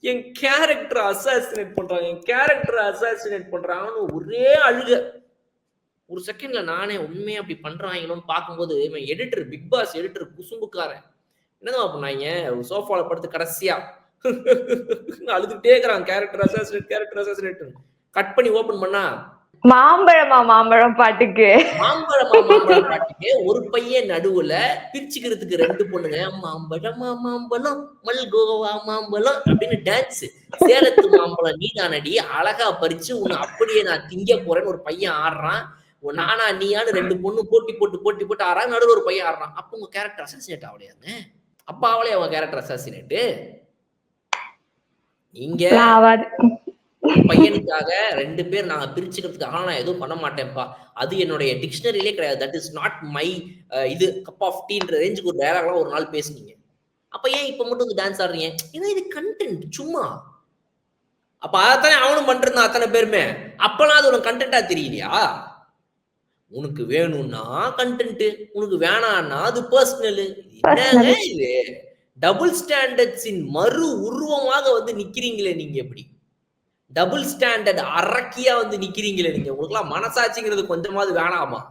என் character assassinate பண்றாங்கன்னு ஒரே அழுக. ஒரு செகண்ட்ல நானே உண்மையா அப்படி பண்றாங்களோன்னு பார்க்கும்போது எடிட்டர், பிக் பாஸ் எடிட்டர் குசும்புக்காரன் என்னதான் பண்ணாங்க, சோஃபால படுத்து கடைசியா அழுதுகிட்டே இருக்கிறான், கேரக்டர் அசாசினேட். கட் பண்ணி ஓபன் பண்ணா மாம்பழம் பாட்டுக்கு மாம்பழம் பாட்டுக்கு ஒரு பையன் நடுவுல பிரிச்சுக்கிறதுக்கு 2 பொண்ணுங்க மாம்பழம் மல்கோவா மாம்பழம் அப்படின்னு டான்ஸ். சேலத்து மாம்பழம் நீதானடி அழகா பறிச்சு உன்னை அப்படியே நான் திங்க போறேன்னு ஒரு பையன் ஆடுறான். நானா நீயான்னு 2 பொண்ணு போட்டி போட்டு ஆடுறான். நடுவில் ஒரு பையன் ஆடுறான். அப்ப உங்க கேரக்டர் அசாசினேட் ஆகலையாங்க? அப்ப அவளே அவன் கேரக்டர் அசாசினேட். நீங்க பையனுக்காக 2 பேர் நாங்க பிரிச்சுக்கிறதுக்காக நான் எதுவும் பண்ண மாட்டேன்ப்பா, அது என்னுடைய டிக்ஷனரியிலே கிடையாது, தட் இஸ் நாட் மை இது கப் ஆஃப் டீன்ற ரேஞ்சுக்கு ஒரு டயலாக்லாம் ஒரு நாள் பேசுனீங்க. அப்ப ஏன் இப்ப மட்டும் டான்ஸ் ஆடுறீங்க? ஏன்னா இது கண்டென்ட் சும்மா. அப்ப அதைத்தானே அவனும் பண்ணிருந்தான் அத்தனை பேருமே. அப்பெல்லாம் அது உனக்கு கண்டென்ட்டா தெரியலையா? உனக்கு வேணும்னா கண்டென்ட், உனக்கு வேணான்னா அது பர்சனல். என்னங்க இது? டபுள் ஸ்டாண்டர்ட்ஸின் மறு உருவமாக வந்து நிக்கிறீங்களே நீங்க எப்படி? டபுள் ஸ்டாண்டர்ட் அரக்கியா வந்து நிக்கிறீங்களே நீங்க. உங்களுக்குலாம் மனசாட்சிங்கிறது கொஞ்சமாவது வேணாமா?